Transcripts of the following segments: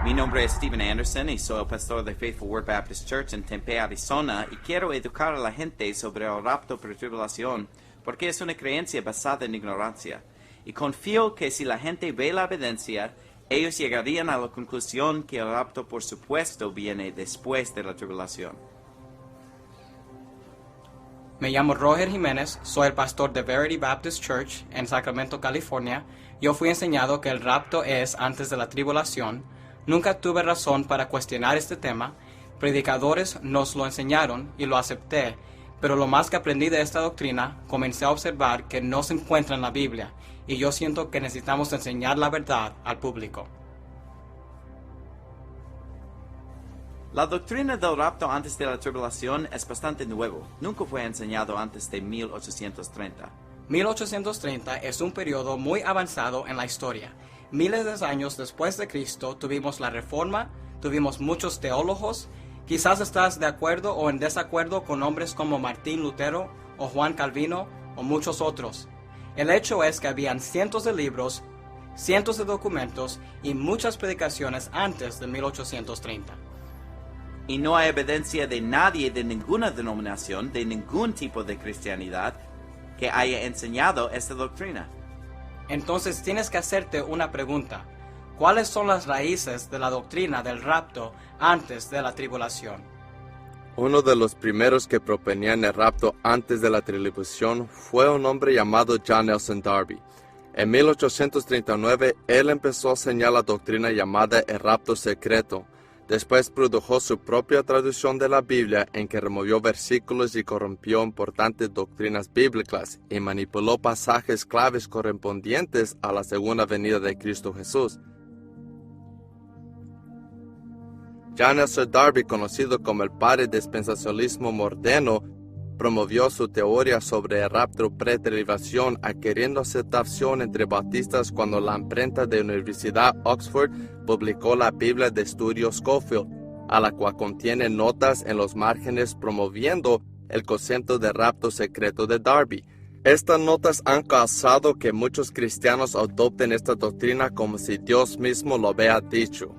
Mi nombre es Steven Anderson y soy el pastor de Faithful Word Baptist Church en Tempe, Arizona, y quiero educar a la gente sobre el rapto pretribulación, porque es una creencia basada en ignorancia. Y confío que si la gente ve la evidencia, ellos llegarían a la conclusión que el rapto por supuesto viene después de la tribulación. Me llamo Roger Jiménez, soy el pastor de Verity Baptist Church en Sacramento, California. Yo fui enseñado que el rapto es antes de la tribulación. Nunca tuve razón para cuestionar este tema. Predicadores nos lo enseñaron y lo acepté, pero lo más que aprendí de esta doctrina, comencé a observar que no se encuentra en la Biblia, y yo siento que necesitamos enseñar la verdad al público. La doctrina del rapto antes de la tribulación es bastante nuevo. Nunca fue enseñado antes de 1830. 1830 es un periodo muy avanzado en la historia. Miles de años después de Cristo tuvimos la Reforma, tuvimos muchos teólogos. Quizás estás de acuerdo o en desacuerdo con hombres como Martín Lutero o Juan Calvino o muchos otros. El hecho es que habían cientos de libros, cientos de documentos y muchas predicaciones antes de 1830. Y no hay evidencia de nadie de ninguna denominación, de ningún tipo de cristianidad, que haya enseñado esta doctrina. Entonces tienes que hacerte una pregunta. ¿Cuáles son las raíces de la doctrina del rapto antes de la tribulación? Uno de los primeros que proponían el rapto antes de la tribulación fue un hombre llamado John Nelson Darby. En 1839, él empezó a enseñar la doctrina llamada el rapto secreto. Después produjo su propia traducción de la Biblia en que removió versículos y corrompió importantes doctrinas bíblicas y manipuló pasajes claves correspondientes a la segunda venida de Cristo Jesús. John Nelson Darby, conocido como el padre del dispensacionalismo moderno, promovió su teoría sobre el rapto pre-tribulación, adquiriendo aceptación entre bautistas cuando la imprenta de la Universidad Oxford publicó la Biblia de Estudio Scofield, a la cual contiene notas en los márgenes promoviendo el concepto de rapto secreto de Darby. Estas notas han causado que muchos cristianos adopten esta doctrina como si Dios mismo lo había dicho.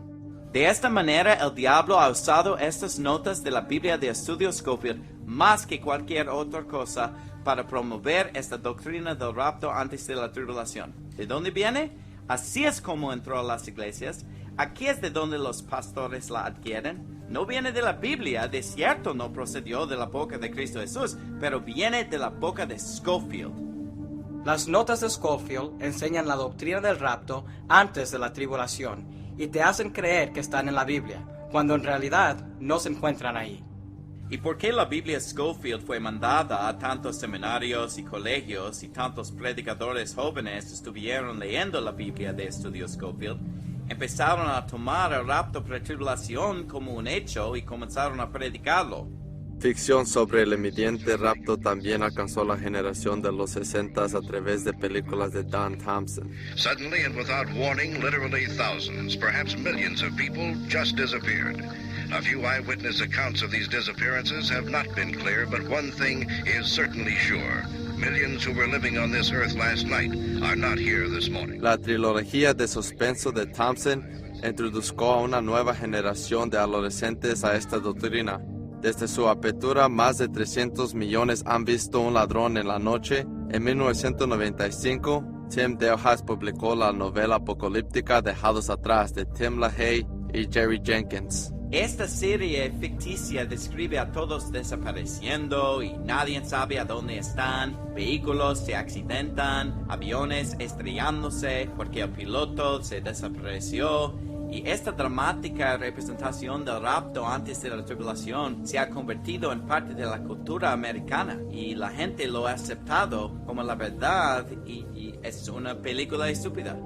De esta manera, el diablo ha usado estas notas de la Biblia de Estudio Scofield más que cualquier otra cosa para promover esta doctrina del rapto antes de la tribulación. ¿De dónde viene? Así es como entró a las iglesias. Aquí es de donde los pastores la adquieren. No viene de la Biblia, de cierto no procedió de la boca de Cristo Jesús, pero viene de la boca de Scofield. Las notas de Scofield enseñan la doctrina del rapto antes de la tribulación y te hacen creer que están en la Biblia, cuando en realidad no se encuentran ahí. ¿Y por qué la Biblia Scofield fue mandada a tantos seminarios y colegios y tantos predicadores jóvenes estuvieron leyendo la Biblia de Estudio Scofield? Empezaron a tomar el rapto pretribulación como un hecho y comenzaron a predicarlo. Ficción sobre el inminente rapto también alcanzó la generación de los 60s a través de películas de Don Thompson. Suddenly and without warning, literally thousands, perhaps millions of people just disappeared. A few eyewitness accounts of these disappearances have not been clear, but one thing is certainly sure. Millions who were living on this earth last night are not here this morning. La trilogía de suspenso de Thompson introdujo a una nueva generación de adolescentes a esta doctrina. Desde su apertura, más de 300 millones han visto un ladrón en la noche. En 1995, Tim Delhaas publicó la novela apocalíptica Dejados Atrás de Tim LaHaye y Jerry Jenkins. Esta serie ficticia describe a todos desapareciendo y nadie sabe a dónde están. Vehículos se accidentan, aviones estrellándose porque el piloto se desapareció. Y esta dramática representación del rapto antes de la tribulación se ha convertido en parte de la cultura americana y la gente lo ha aceptado como la verdad y es una película estúpida.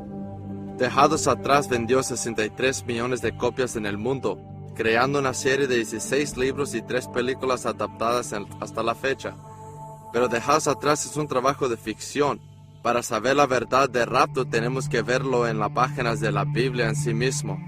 Dejados Atrás vendió 63 millones de copias en el mundo, creando una serie de 16 libros y 3 películas adaptadas hasta la fecha. Pero Dejados Atrás es un trabajo de ficción. Para saber la verdad del rapto tenemos que verlo en las páginas de la Biblia en sí mismo.